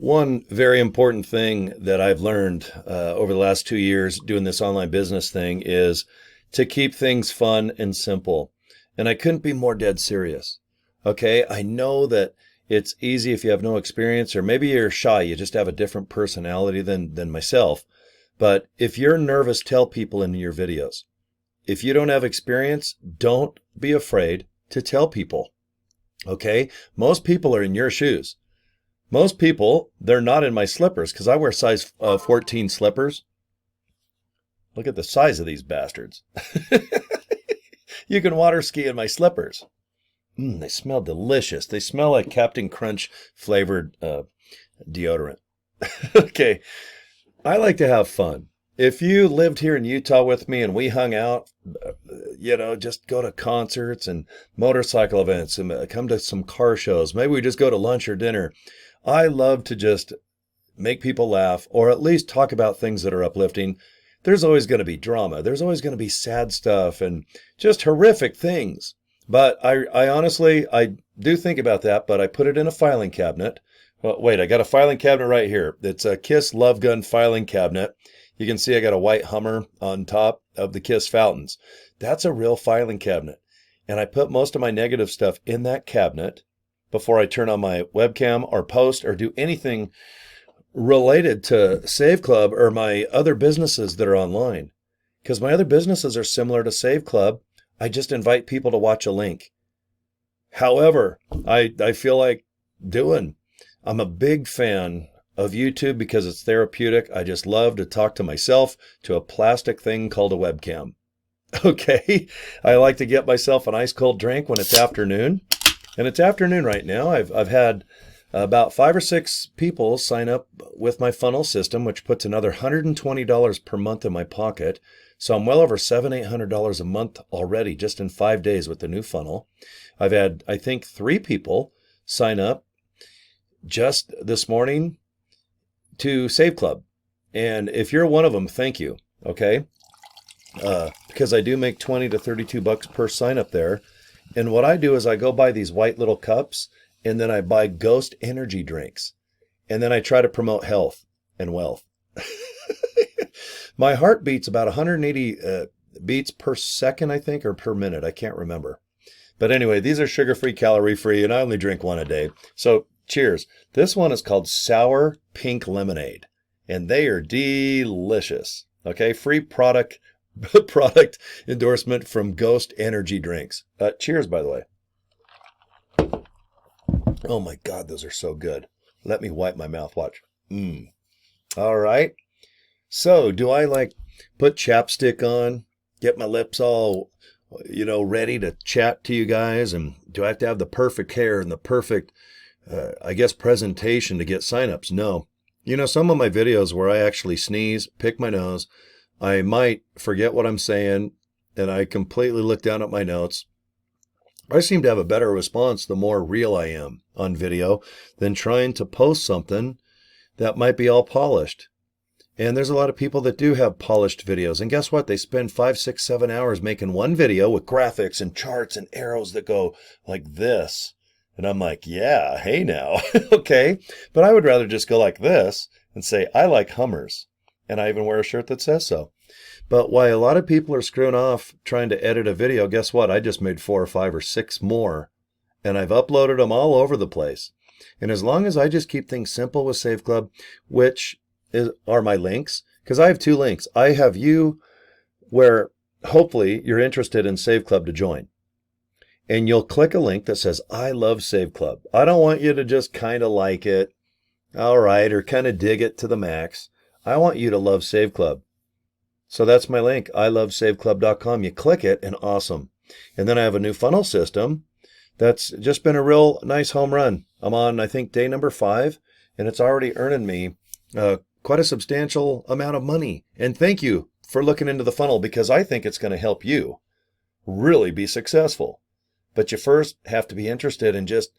One very important thing that I've learned over the last 2 years doing this online business thing is to keep things fun and simple. And I couldn't be more dead serious. Okay, I know that it's easy if you have no experience, or maybe you're shy, you just have a different personality than myself. But if you're nervous, tell people in your videos. If you don't have experience, don't be afraid to tell people. Okay, most people are in your shoes. Most people, they're not in my slippers because I wear size 14 slippers. Look at the size of these bastards. You can water ski in my slippers. They smell delicious. They smell like Captain Crunch flavored deodorant. Okay, I like to have fun. If you lived here in Utah with me and we hung out, just go to concerts and motorcycle events and come to some car shows. Maybe we just go to lunch or dinner. I love to just make people laugh or at least talk about things that are uplifting. There's always going to be drama. There's always going to be sad stuff and just horrific things. But I honestly, I do think about that, but I put it in a filing cabinet. Well, wait, I got a filing cabinet right here. It's a Kiss Love Gun filing cabinet. You can see I got a white Hummer on top of the Kiss fountains. That's a real filing cabinet. And I put most of my negative stuff in that cabinet before I turn on my webcam or post or do anything related to Save Club or my other businesses that are online. Because my other businesses are similar to Save Club. I just invite people to watch a link. However, I feel like I'm a big fan of YouTube because it's therapeutic. I just love to talk to myself to a plastic thing called a webcam. Okay, I like to get myself an ice cold drink when it's afternoon. And it's afternoon right now. I've had about 5 or 6 people sign up with my funnel system, which puts another $120 per month in my pocket. So I'm well over $700-800 a month already just in 5 days with the new funnel. I've had, I think, 3 people sign up just this morning to Save Club. And if you're one of them, thank you. Okay. Because I do make 20 to 32 bucks per sign up there. And what I do is I go buy these white little cups and then I buy Ghost energy drinks. And then I try to promote health and wealth. My heart beats about 180 beats per second, I think, or per minute. I can't remember. But anyway, these are sugar-free, calorie-free, and I only drink one a day. So cheers. This one is called Sour Pink Lemonade, and they are delicious. Okay, free product endorsement from Ghost Energy Drinks. Cheers, by the way. Oh my God, those are so good. Let me wipe my mouth. Watch. All right. So, do I put chapstick on, get my lips all, ready to chat to you guys? And do I have to have the perfect hair and the perfect, presentation to get signups? No. Some of my videos where I actually sneeze, pick my nose, I might forget what I'm saying, and I completely look down at my notes. I seem to have a better response the more real I am on video than trying to post something that might be all polished. And there's a lot of people that do have polished videos. And guess what? They spend 5, 6, 7 hours making one video with graphics and charts and arrows that go like this. And I'm like, yeah, hey now. Okay. But I would rather just go like this and say, I like Hummers. And I even wear a shirt that says so. But while a lot of people are screwing off trying to edit a video, guess what? I just made 4 or 5 or 6 more. And I've uploaded them all over the place. And as long as I just keep things simple with Save Club, which are my links, because I have 2 links. I have you where hopefully you're interested in Save Club to join. And you'll click a link that says, I love Save Club. I don't want you to just kind of like it, all right, or kind of dig it to the max. I want you to love Save Club. So that's my link, ilovesaveclub.com. You click it and awesome. And then I have a new funnel system that's just been a real nice home run. I'm on, I think, day number 5, and it's already earning me quite a substantial amount of money. And thank you for looking into the funnel because I think it's going to help you really be successful. But you first have to be interested in just,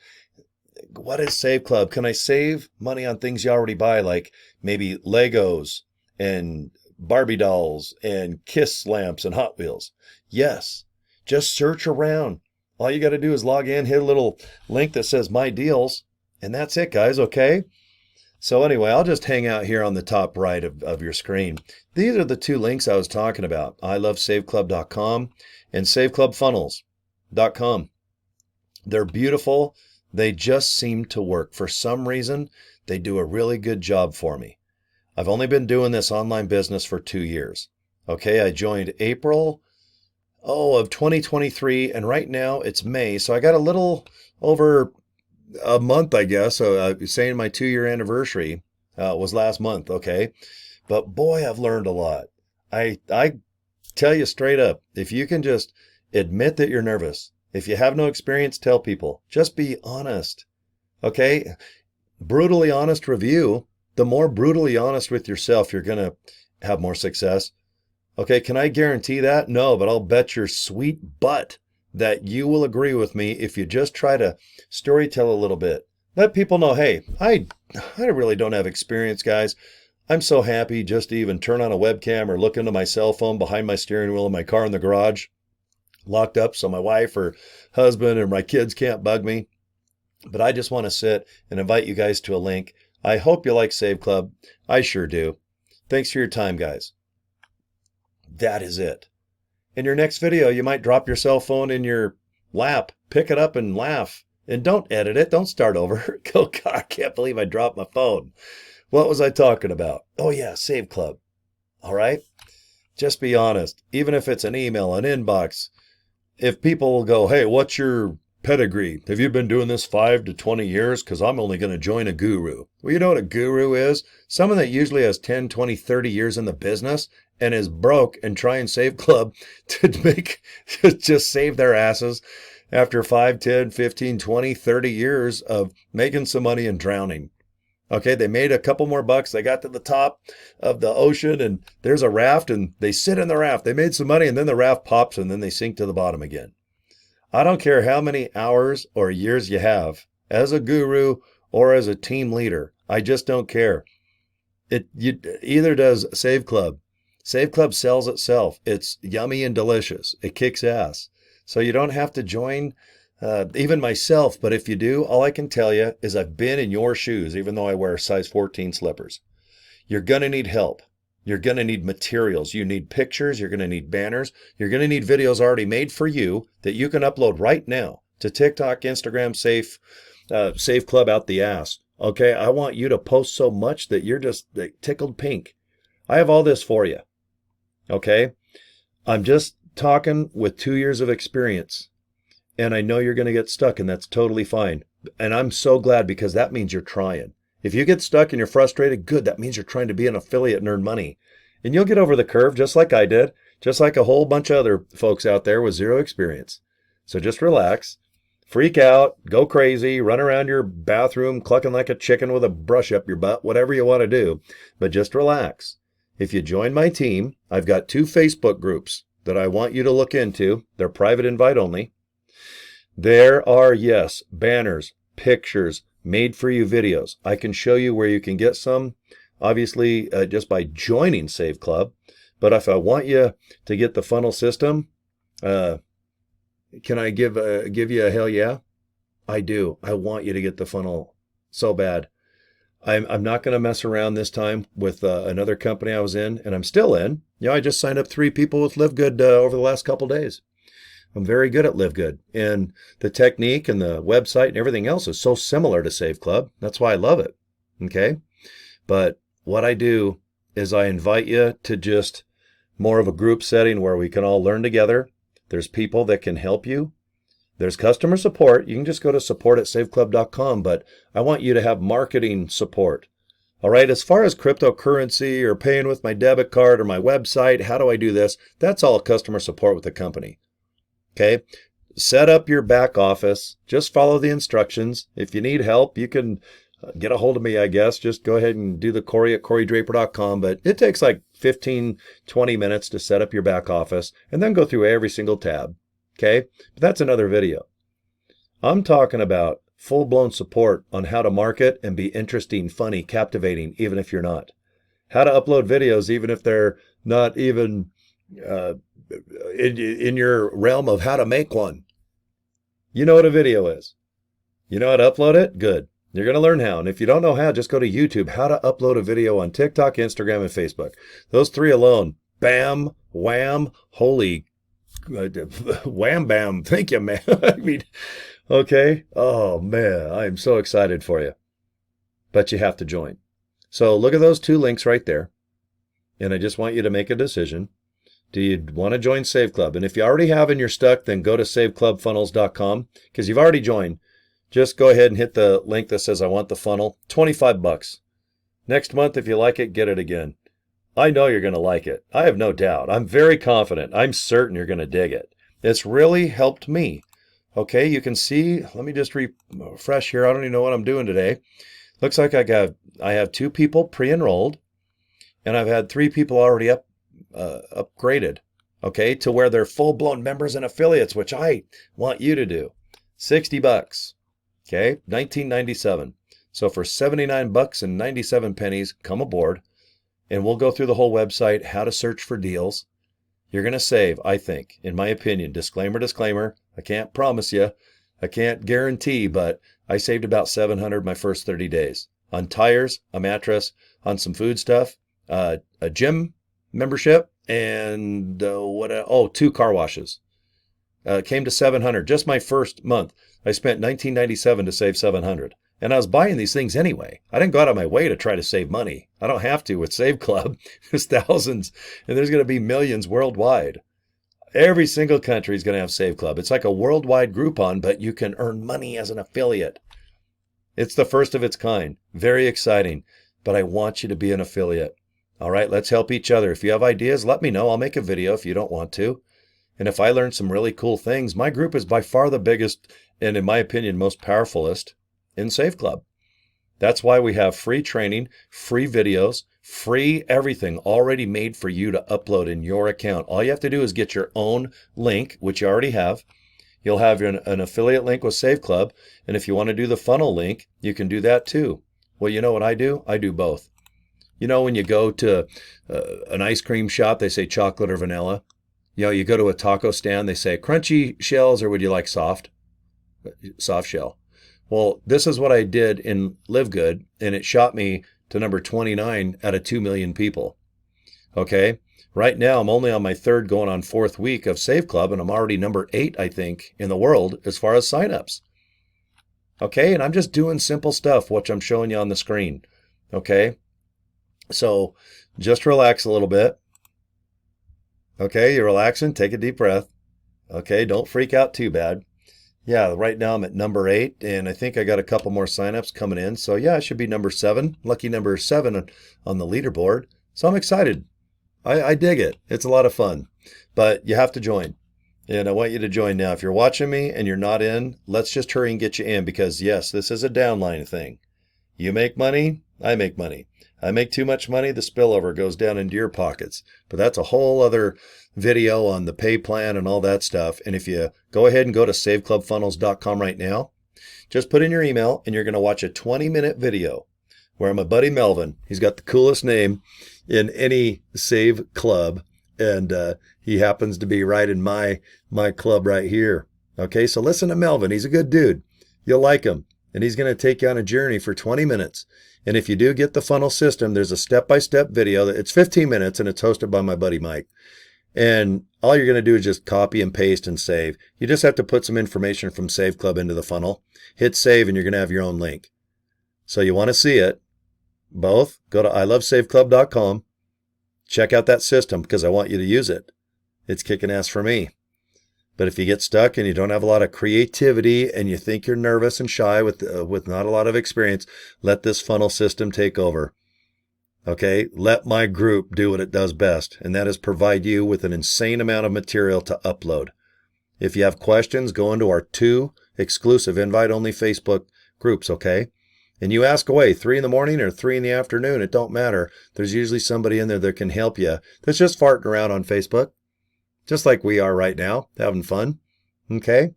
what is Save Club? Can I save money on things you already buy, like maybe Legos and Barbie dolls and Kiss lamps and Hot Wheels? Yes. Just search around. All you got to do is log in, hit a little link that says My Deals, and that's it, guys, okay? So anyway, I'll just hang out here on the top right of your screen. These are the two links I was talking about. ilovesaveclub.com and saveclubfunnels.com. They're beautiful. They just seem to work. For some reason, they do a really good job for me. I've only been doing this online business for 2 years. Okay, I joined April, of 2023, and right now it's May. So I got a little over a month, I guess. So saying my 2-year anniversary was last month. Okay, but boy, I've learned a lot. I tell you straight up, if you can just admit that you're nervous, if you have no experience, tell people. Just be honest. Okay, brutally honest review. The more brutally honest with yourself, you're going to have more success. Okay, can I guarantee that? No, but I'll bet your sweet butt that you will agree with me if you just try to storytell a little bit. Let people know, hey, I really don't have experience, guys. I'm so happy just to even turn on a webcam or look into my cell phone behind my steering wheel in my car in the garage, locked up so my wife or husband or my kids can't bug me. But I just want to sit and invite you guys to a link. I hope you like Save Club. I sure do. Thanks for your time, guys. That is it. In your next video, you might drop your cell phone in your lap, pick it up and laugh. And don't edit it. Don't start over. Oh, God, I can't believe I dropped my phone. What was I talking about? Oh, yeah, Save Club. All right? Just be honest. Even if it's an email, an inbox, if people will go, hey, what's your pedigree? Have you been doing this 5 to 20 years? Because I'm only going to join a guru. Well, you know what a guru is? Someone that usually has 10, 20, 30 years in the business and is broke and try and Save Club to just save their asses after 5, 10, 15, 20, 30 years of making some money and drowning. Okay, they made a couple more bucks. They got to the top of the ocean and there's a raft and they sit in the raft. They made some money and then the raft pops and then they sink to the bottom again. I don't care how many hours or years you have as a guru or as a team leader. I just don't care. Either does Save Club. Save Club sells itself. It's yummy and delicious. It kicks ass. So you don't have to join even myself. But if you do, all I can tell you is I've been in your shoes, even though I wear size 14 slippers. You're going to need help. You're going to need materials. You need pictures. You're going to need banners. You're going to need videos already made for you that you can upload right now to TikTok, Instagram, Save Club out the ass. Okay, I want you to post so much that you're just tickled pink. I have all this for you. Okay, I'm just talking with 2 years of experience. And I know you're going to get stuck, and that's totally fine. And I'm so glad because that means you're trying. If you get stuck and you're frustrated, good. That means you're trying to be an affiliate and earn money. And you'll get over the curve just like I did, just like a whole bunch of other folks out there with zero experience. So just relax, freak out, go crazy, run around your bathroom clucking like a chicken with a brush up your butt, whatever you want to do. But just relax. If you join my team, I've got 2 Facebook groups that I want you to look into. They're private invite only. There are, yes, banners, pictures, made for you videos. I can show you where you can get some, obviously, just by joining Save Club. But if I want you to get the funnel system, can I give you a hell yeah? I do. I want you to get the funnel so bad. I'm not going to mess around this time with another company I was in, and I'm still in. You know, I just signed up 3 people with Live Good over the last couple days. I'm very good at Live Good, and the technique and the website and everything else is so similar to Save Club. That's why I love it. Okay, but what I do is I invite you to just more of a group setting where we can all learn together. There's people that can help you. There's customer support. You can just go to support@saveclub.com, but I want you to have marketing support. All right, as far as cryptocurrency or paying with my debit card or my website, how do I do this? That's all customer support with the company. Okay, set up your back office. Just follow the instructions. If you need help, you can get a hold of me, I guess. Just go ahead and do the Cory at corydraper.com. But it takes like 15, 20 minutes to set up your back office and then go through every single tab. Okay, but that's another video. I'm talking about full-blown support on how to market and be interesting, funny, captivating, even if you're not. How to upload videos, even if they're not even in your realm of how to make one. You know what a video is. You know how to upload it? Good. You're going to learn how. And if you don't know how, just go to YouTube, how to upload a video on TikTok, Instagram, and Facebook. Those three alone, bam, wham, holy, wham, bam. Thank you, man. I mean, okay. Oh, man, I'm so excited for you. But you have to join. So look at those two links right there. And I just want you to make a decision. Do you want to join Save Club? And if you already have and you're stuck, then go to saveclubfunnels.com because you've already joined. Just go ahead and hit the link that says I want the funnel. $25. Next month, if you like it, get it again. I know you're going to like it. I have no doubt. I'm very confident. I'm certain you're going to dig it. It's really helped me. Okay, you can see, let me just refresh here. I don't even know what I'm doing today. Looks like I have 2 people pre-enrolled, and I've had 3 people already upgraded, okay, to where they're full-blown members and affiliates, which I want you to do. $60. Okay, $19.97. So for $79.97, come aboard, and we'll go through the whole website, how to search for deals. You're going to save, I think, in my opinion. Disclaimer. I can't promise you. I can't guarantee, but I saved about $700 my first 30 days on tires, a mattress, on some food stuff, a gym membership, and 2 car washes. Came to $700 just my first month. I spent $19.97 to save $700, and I was buying these things anyway. I didn't go out of my way to try to save money. I don't have to with Save Club. There's thousands, and there's going to be millions worldwide. Every single country is going to have Save Club. It's like a worldwide Groupon, but you can earn money as an affiliate. It's the first of its kind. Very exciting, but I want you to be an affiliate. All right, let's help each other. If you have ideas, let me know. I'll make a video if you don't want to. And if I learn some really cool things, my group is by far the biggest and, in my opinion, most powerfulest in Save Club. That's why we have free training, free videos, free everything already made for you to upload in your account. All you have to do is get your own link, which you already have. You'll have an affiliate link with Save Club. And if you want to do the funnel link, you can do that too. Well, you know what I do? I do both. You know, when you go to an ice cream shop, they say chocolate or vanilla. You know, you go to a taco stand, they say crunchy shells or would you like soft shell? Well, this is what I did in Live Good, and it shot me to number 29 out of 2 million people. Okay, right now I'm only on my 3rd going on 4th week of Save Club, and I'm already number 8, I think, in the world as far as signups. Okay, and I'm just doing simple stuff, which I'm showing you on the screen. Okay, so just relax a little bit. Okay, you're relaxing. Take a deep breath. Okay, don't freak out too bad. Yeah, right now I'm at number 8, and I think I got a couple more signups coming in. So yeah, I should be number 7, lucky number 7 on the leaderboard. So I'm excited. I dig it. It's a lot of fun, but you have to join. And I want you to join now. If you're watching me and you're not in, let's just hurry and get you in because yes, this is a downline thing. You make money, I make money. I make too much money, the spillover goes down into your pockets. But that's a whole other video on the pay plan and all that stuff. And if you go ahead and go to saveclubfunnels.com right now, just put in your email and you're going to watch a 20-minute video where my buddy Melvin, he's got the coolest name in any Save Club. And he happens to be right in my club right here. Okay, so listen to Melvin. He's a good dude. You'll like him. And he's going to take you on a journey for 20 minutes. And if you do get the funnel system, there's a step-by-step video. It's 15 minutes, and it's hosted by my buddy Mike. And all you're going to do is just copy and paste and save. You just have to put some information from Save Club into the funnel. Hit save, and you're going to have your own link. So you want to see it. Both. Go to ilovesaveclub.com. Check out that system because I want you to use it. It's kicking ass for me. But if you get stuck and you don't have a lot of creativity and you think you're nervous and shy with not a lot of experience, let this funnel system take over. Okay? Let my group do what it does best, and that is provide you with an insane amount of material to upload. If you have questions, go into our 2 exclusive invite-only Facebook groups, okay? And you ask away, 3 in the morning or 3 in the afternoon, it don't matter. There's usually somebody in there that can help you that's just farting around on Facebook. Just like we are right now, having fun. Okay?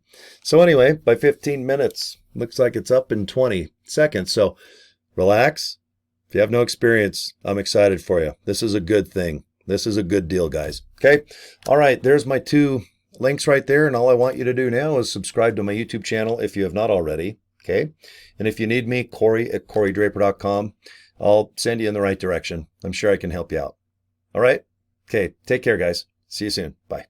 So anyway, by 15 minutes, looks like it's up in 20 seconds. So relax. If you have no experience, I'm excited for you. This is a good thing. This is a good deal, guys. Okay? All right, there's my 2 links right there. And all I want you to do now is subscribe to my YouTube channel if you have not already. Okay. And if you need me, Cory at CoryDraper.com. I'll send you in the right direction. I'm sure I can help you out. All right. Okay. Take care, guys. See you soon. Bye.